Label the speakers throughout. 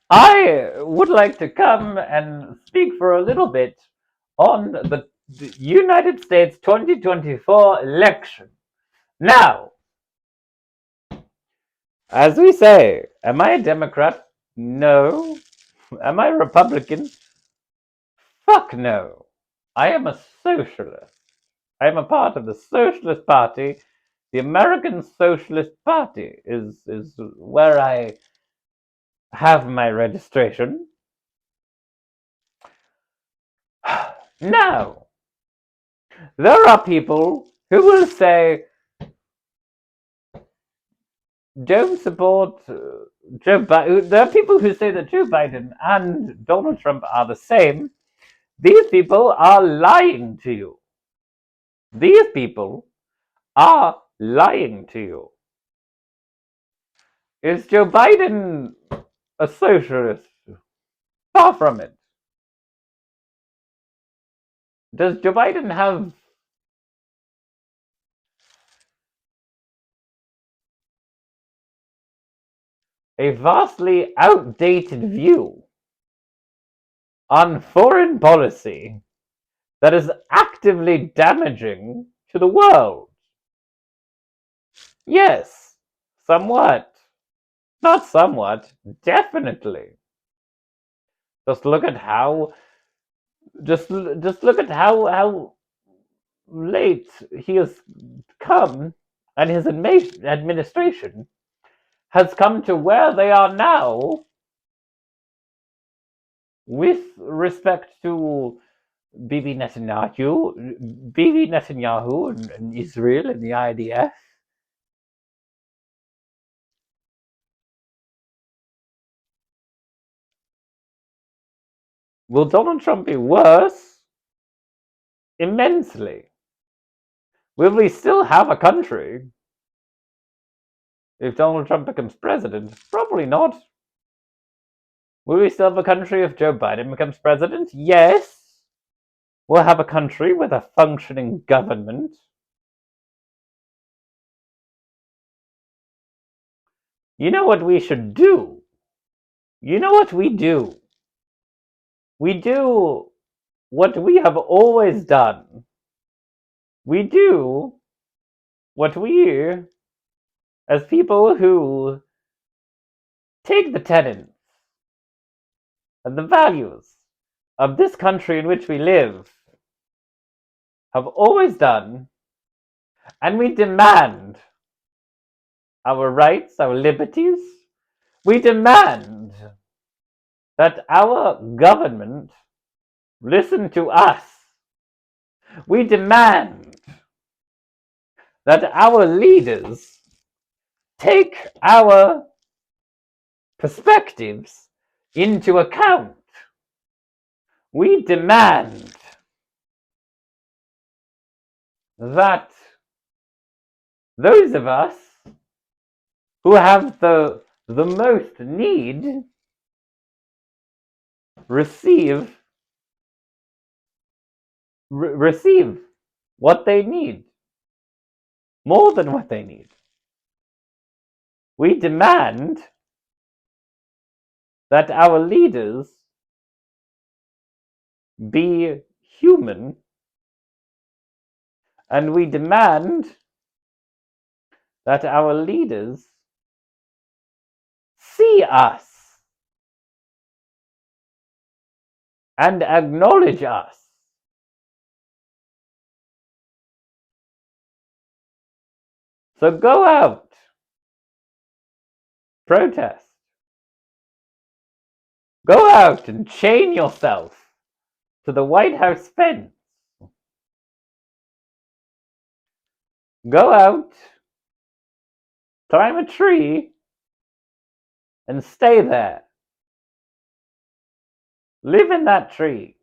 Speaker 1: I would like to come and speak for a little bit on the United States 2024 election. Now, as we say, am I a Democrat? No. Am I a Republican? Fuck no. I am a socialist. I am a part of the Socialist Party. The American Socialist Party is where I have my registration. Now, there are people who will say, don't support Joe Biden. There are people who say that Joe Biden and Donald Trump are the same. These people are lying to you. These people are lying to you. Is Joe Biden a socialist? Far from it. Does Joe Biden have a vastly outdated view on foreign policy that is actively damaging to the world? Yes, somewhat. Not somewhat, definitely. Just look at how just look at how late he has come, and his administration has come to where they are now with respect to Bibi Netanyahu and Israel and the IDF. Will Donald Trump be worse? Immensely. Will we still have a country if Donald Trump becomes president? Probably not. Will we still have a country if Joe Biden becomes president? Yes. We'll have a country with a functioning government. You know what we should do? You know what we do? We do what we have always done. We do what we, as people who take the tenets and the values of this country in which we live, have always done, and we demand our rights, our liberties. We demand that our government listen to us. We demand that our leaders take our perspectives into account. We demand that those of us who have the most need receive receive what they need, more than what they need. We demand that our leaders be human, and we demand that our leaders see us and acknowledge us. So go out, protest, go out and chain yourself to the White House fence. Go out, climb a tree, and stay there. Live in that tree.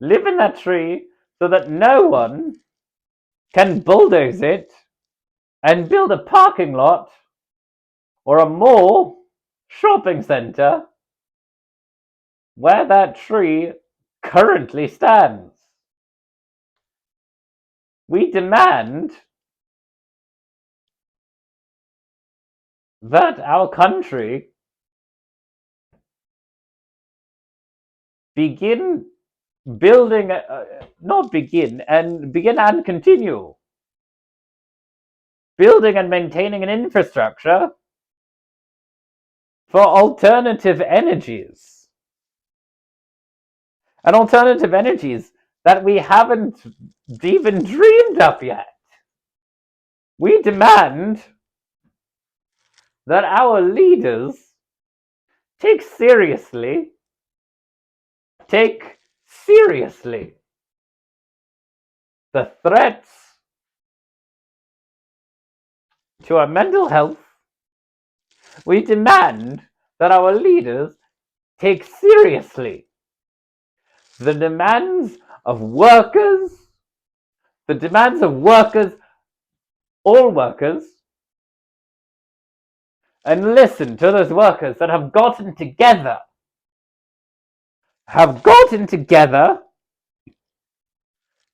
Speaker 1: Live in that tree so that no one can bulldoze it and build a parking lot or a mall, shopping center where that tree currently stands. We demand that our country begin building, not begin, and begin and continue building and maintaining an infrastructure for alternative energies. And alternative energies that we haven't even dreamed up yet. We demand that our leaders take seriously the threats to our mental health. We demand that our leaders take seriously the demands of workers, all workers, and listen to those workers that have gotten together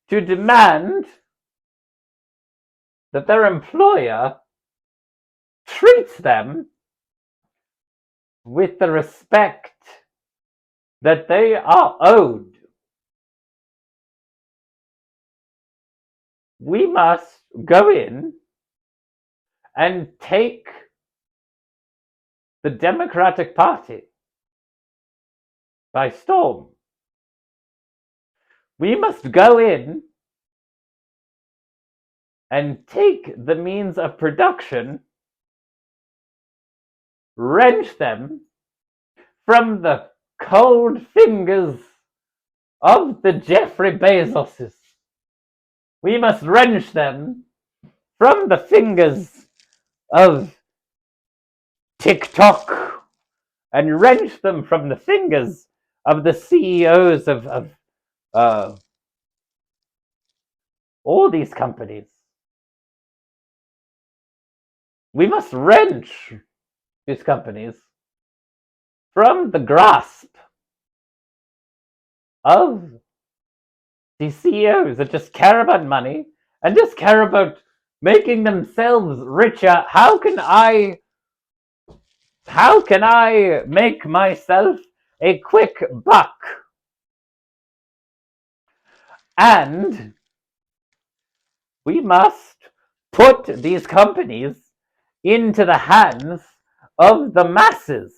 Speaker 1: to demand that their employer treats them with the respect that they are owed. We must go in and take the Democratic Party by storm. We must go in and take the means of production, wrench them from the cold fingers of the Jeffrey Bezoses. We must wrench them from the fingers of TikTok and wrench them from the fingers of the CEOs of all these companies. We must wrench these companies from the grasp of these CEOs that just care about money and just care about making themselves richer. How can I make myself a quick buck? And we must put these companies into the hands of the masses.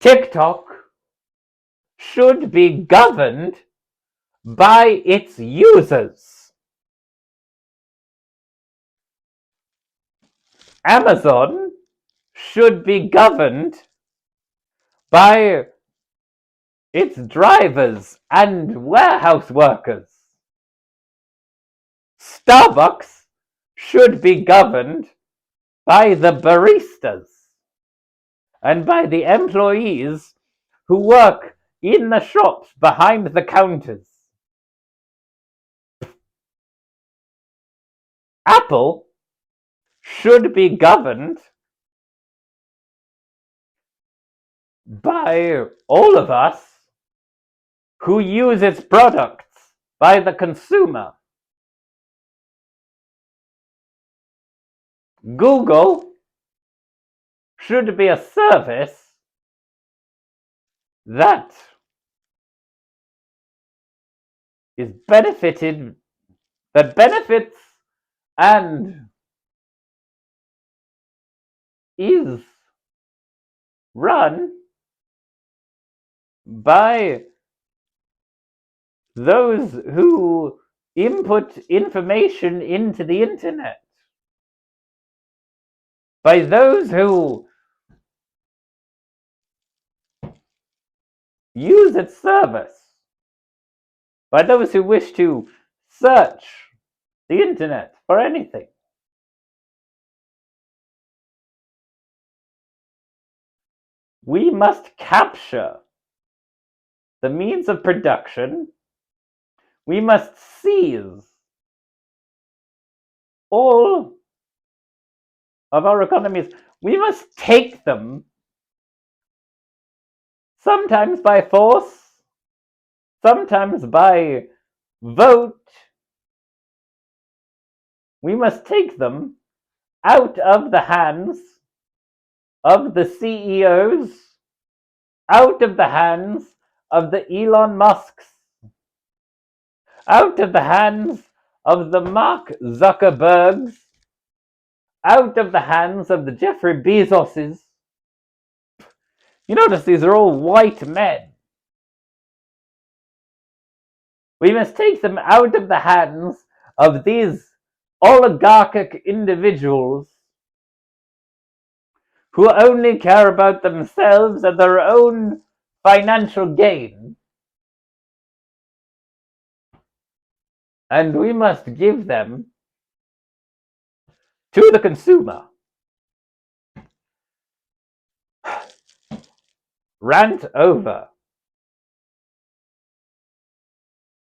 Speaker 1: TikTok should be governed by its users. Amazon should be governed by its drivers and warehouse workers. Starbucks should be governed by the baristas and by the employees who work in the shops behind the counters. Apple should be governed by all of us who use its products, by the consumer. Google should be a service that benefits and is run by those who input information into the internet, by those who use its service, by those who wish to search the internet for anything. We must capture the means of production. We must seize all of our economies. We must take them, sometimes by force, sometimes by vote. We must take them out of the hands of the CEOs out of the hands of the Elon Musks, out of the hands of the Mark Zuckerbergs, out of the hands of the Jeffrey Bezoses. You notice these are all white men. We must take them out of the hands of these oligarchic individuals who only care about themselves and their own financial gain. And we must give them to the consumer. Rant over.